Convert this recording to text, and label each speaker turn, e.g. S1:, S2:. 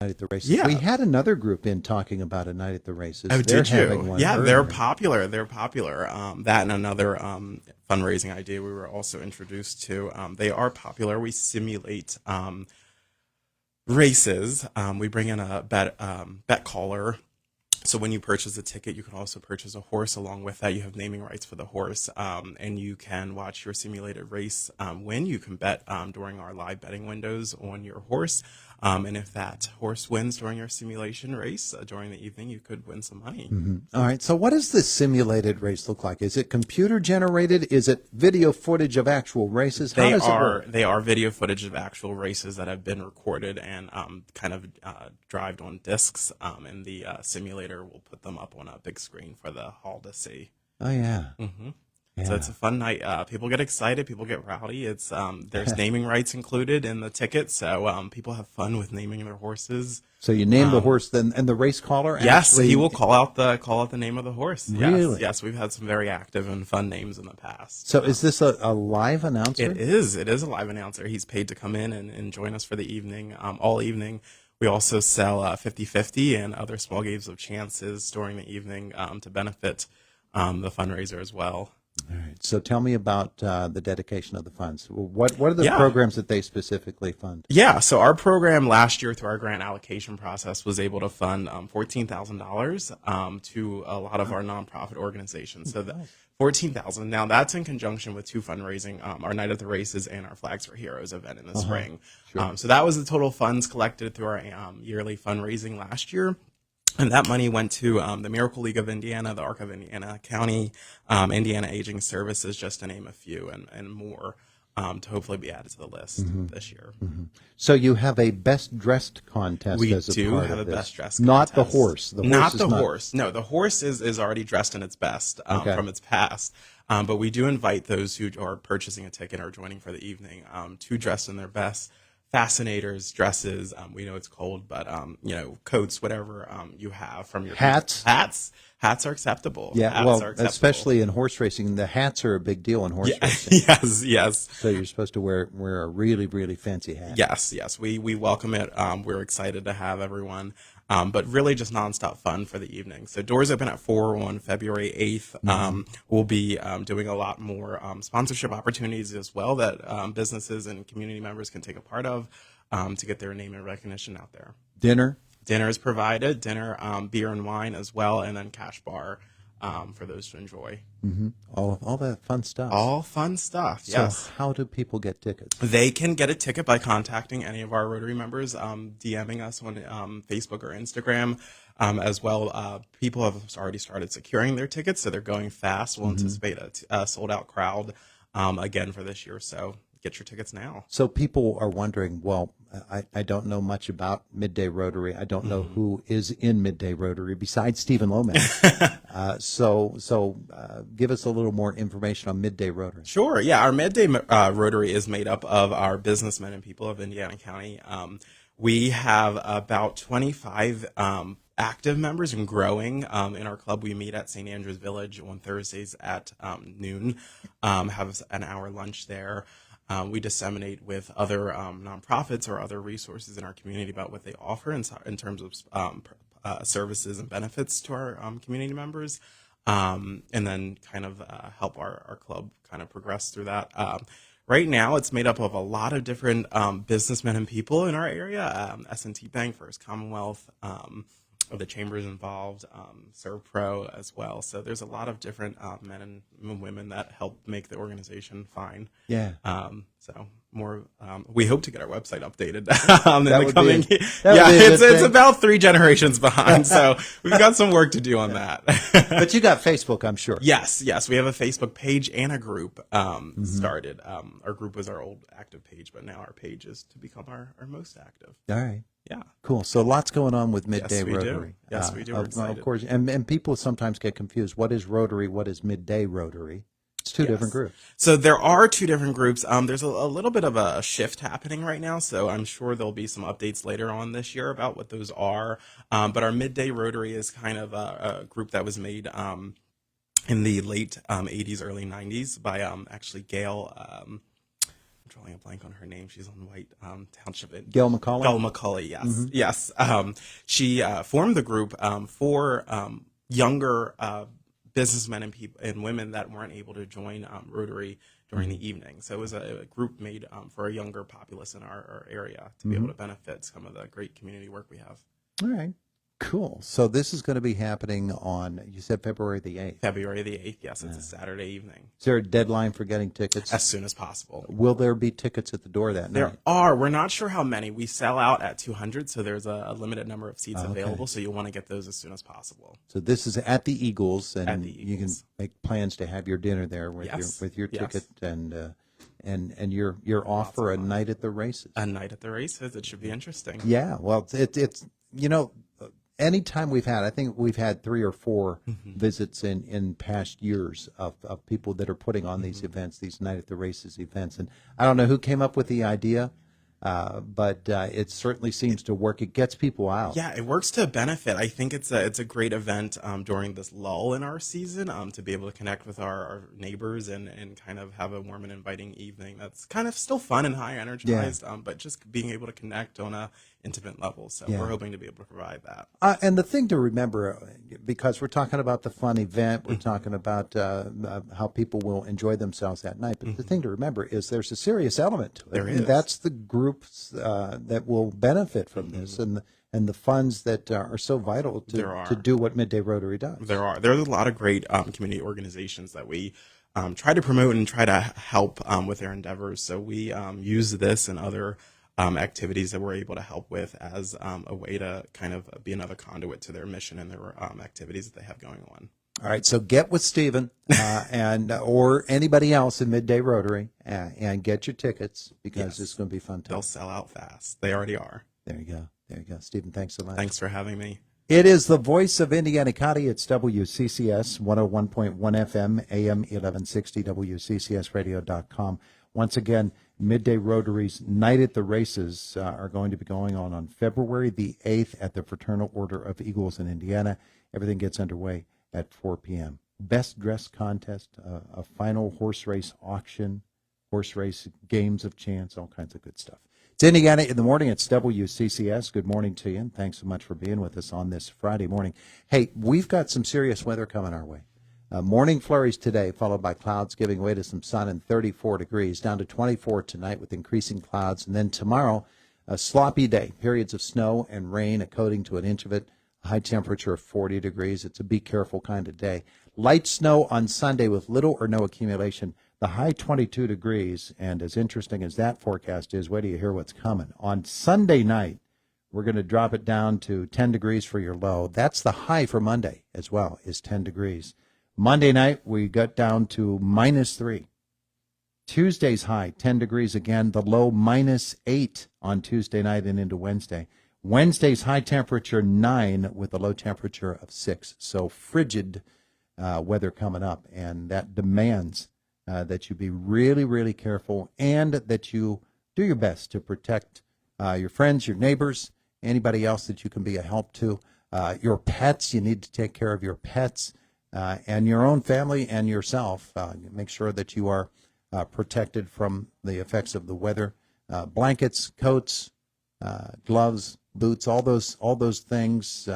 S1: Night at the races.
S2: Yeah.
S1: We had another group in talking about a night at the races.
S2: Oh,
S1: They're
S2: did you?
S1: having one
S2: Yeah, they're
S1: earlier.
S2: popular. They're popular. That and another fundraising idea we were also introduced to. They are popular. We simulate races. We bring in a bet caller. So when you purchase a ticket, you can also purchase a horse. Along with that, you have naming rights for the horse, and you can watch your simulated race win. You can bet during our live betting windows on your horse. And if that horse wins during your simulation race during the evening, you could win some money.
S1: All right. So what does this simulated race look like? Is it computer generated? Is it video footage of actual races? How does it work?
S2: They are video footage of actual races that have been recorded and kind of drived on discs, and the simulator will put them up on a big screen for the hall to see.
S1: Oh, yeah. Yeah.
S2: So it's a fun night. People get excited. People get rowdy. It's there's naming rights included in the ticket, so people have fun with naming their horses.
S1: So you name the horse, then, and the race caller
S2: Yes,
S1: actually...
S2: he will call out the name of the horse.
S1: Really?
S2: Yes, we've had some very active and fun names in the past.
S1: So is this a live announcer?
S2: It is. It is a live announcer. He's paid to come in and join us for the evening, all evening. We also sell 50/50 and other small games of chances during the evening to benefit the fundraiser as well.
S1: All right. So tell me about the dedication of the funds. What are the programs that they specifically fund?
S2: Yeah, so our program last year through our grant allocation process was able to fund $14,000 to a lot of our nonprofit organizations. So the $14,000. Now that's in conjunction with two fundraising, our Night at the Races and our Flags for Heroes event in the spring.
S1: Sure.
S2: So that was the total funds collected through our yearly fundraising last year. And that money went to the Miracle League of Indiana, the Arc of Indiana County, Indiana Aging Services, just to name a few, and more to hopefully be added to the list this year.
S1: So you have a best dressed contest
S2: We
S1: as a
S2: do
S1: part
S2: have
S1: of
S2: a
S1: this.
S2: best dressed
S1: Not
S2: contest.
S1: the horse. The horse
S2: not
S1: is
S2: the horse. No, the horse is already dressed in its best from its past. But we do invite those who are purchasing a ticket or joining for the evening to dress in their best. Fascinators, dresses. We know it's cold, but coats, whatever you have from your
S1: hats.
S2: Hats are acceptable.
S1: Yeah,
S2: hats
S1: well,
S2: are acceptable.
S1: especially in horse racing, the hats are a big deal in horse racing.
S2: Yes.
S1: So you're supposed to wear a really, really fancy hat.
S2: Yes. We welcome it. We're excited to have everyone. But really just nonstop fun for the evening. So doors open at 4 on February 8th. We'll be doing a lot more sponsorship opportunities as well that businesses and community members can take a part of to get their name and recognition out there.
S1: Dinner
S2: is provided. Dinner, beer and wine as well, and then cash bar for those to enjoy.
S1: all that fun stuff.
S2: All fun stuff,
S1: So
S2: yes.
S1: how do people get tickets?
S2: They can get a ticket by contacting any of our Rotary members, DMing us on Facebook or Instagram. As well, people have already started securing their tickets, so they're going fast. We'll anticipate a sold-out crowd again for this year, so get your tickets now.
S1: So people are wondering, well, I don't know much about Midday Rotary. I don't know who is in Midday Rotary besides Stephen Lomax. So give us a little more information on Midday Rotary.
S2: Sure. Yeah, our Midday Rotary is made up of our businessmen and people of Indiana County. We have about 25 active members and growing in our club. We meet at St. Andrew's Village on Thursdays at noon, have an hour lunch there. We disseminate with other nonprofits or other resources in our community about what they offer in terms of services and benefits to our community members, and then kind of help our club kind of progress through that. Right now, it's made up of a lot of different businessmen and people in our area, S&T Bank, First Commonwealth, the chambers involved, ServPro as well. So there's a lot of different men and women that help make the organization fine.
S1: Yeah.
S2: So more, we hope to get our website updated in
S1: That
S2: the
S1: would
S2: coming.
S1: be
S2: Yeah,
S1: a good
S2: it's
S1: thing.
S2: about 3 generations behind. So we've got some work to do on that.
S1: But you got Facebook, I'm sure.
S2: Yes, we have a Facebook page and a group started. Our group was our old active page, but now our page is to become our most active.
S1: All right.
S2: Yeah.
S1: Cool. So lots going on with Midday
S2: Yes, we do.
S1: Rotary.
S2: Yes, we do. We're
S1: Of
S2: excited.
S1: course. And people sometimes get confused. What is Rotary? What is Midday Rotary? It's two different groups.
S2: So there are 2 different groups. There's a little bit of a shift happening right now, so I'm sure there'll be some updates later on this year about what those are. But our Midday Rotary is kind of a group that was made in the late 80s, early 90s by actually Gail. I'm drawing a blank on her name. She's on White Township.
S1: Gail McCauley?
S2: Gail McCauley, yes. Yes. She formed the group for younger businessmen and people and women that weren't able to join Rotary during the evening. So it was a group made for a younger populace in our area to be able to benefit some of the great community work we have.
S1: All right. Cool. So this is going to be happening on, you said February the 8th.
S2: February the 8th, yes. It's a Saturday evening.
S1: Is there a deadline for getting tickets?
S2: As soon as possible.
S1: Will there be tickets at the door that
S2: There
S1: night?
S2: are. We're not sure how many. We sell out at 200, so there's a limited number of seats available, so you'll want to get those as soon as possible.
S1: So this is at the Eagles, and
S2: At the
S1: you can
S2: Eagles.
S1: make plans to have your dinner there with
S2: Yes.
S1: your
S2: Yes.
S1: ticket, and you're off for a night at the races.
S2: A night at the races. It should be interesting.
S1: Yeah, well, it's anytime I think we've had 3 or 4 visits in past years of people that are putting on these events, these night at the races events, and I don't know who came up with the idea, but it certainly seems to work. It gets people out.
S2: Yeah, it works to benefit. I think it's a great event during this lull in our season to be able to connect with our neighbors and kind of have a warm and inviting evening that's kind of still fun and high energized, but just being able to connect on a intimate level. So we're hoping to be able to provide that.
S1: And the thing to remember, because we're talking about the fun event, we're talking about how people will enjoy themselves that night, but the thing to remember is there's a serious element to it.
S2: There
S1: And
S2: is.
S1: that's the groups that will benefit from this and the funds that are so vital to do what Midday Rotary does.
S2: There's a lot of great community organizations that we try to promote and try to help with their endeavors. So we use this and other activities that we're able to help with as a way to kind of be another conduit to their mission and their activities that they have going on.
S1: All right, so get with Stephen and or anybody else in Midday Rotary and get your tickets because it's going to be fun.
S2: They'll sell out fast. They already are.
S1: There you go. There you go. Stephen, thanks so much.
S2: Thanks for having me.
S1: It is the voice of Indiana County. It's WCCS 101.1 FM, AM 1160, WCCSradio.com. Once again, Midday Rotary's Night at the Races are going to be going on February the 8th at the Fraternal Order of Eagles in Indiana. Everything gets underway at 4 p.m. Best dress contest, a final horse race auction, horse race games of chance, all kinds of good stuff. It's Indiana in the morning. It's WCCS. Good morning to you, and thanks so much for being with us on this Friday morning. Hey, we've got some serious weather coming our way. Morning flurries today, followed by clouds giving way to some sun and 34 degrees, down to 24 tonight with increasing clouds. And then tomorrow, a sloppy day, periods of snow and rain, a coating to an inch of it, a high temperature of 40 degrees. It's a be careful kind of day. Light snow on Sunday with little or no accumulation, the high 22 degrees. And as interesting as that forecast is, wait till you hear what's coming. On Sunday night, we're going to drop it down to 10 degrees for your low. That's the high for Monday as well, is 10 degrees. Monday night, we got down to -3. Tuesday's high, 10 degrees again. The low, -8 on Tuesday night and into Wednesday. Wednesday's high temperature, 9, with a low temperature of 6. So frigid weather coming up, and that demands that you be really, really careful and that you do your best to protect your friends, your neighbors, anybody else that you can be a help to. Your pets, you need to take care of your pets. And your own family and yourself. Make sure that you are protected from the effects of the weather. Blankets, coats, gloves, boots, all those things.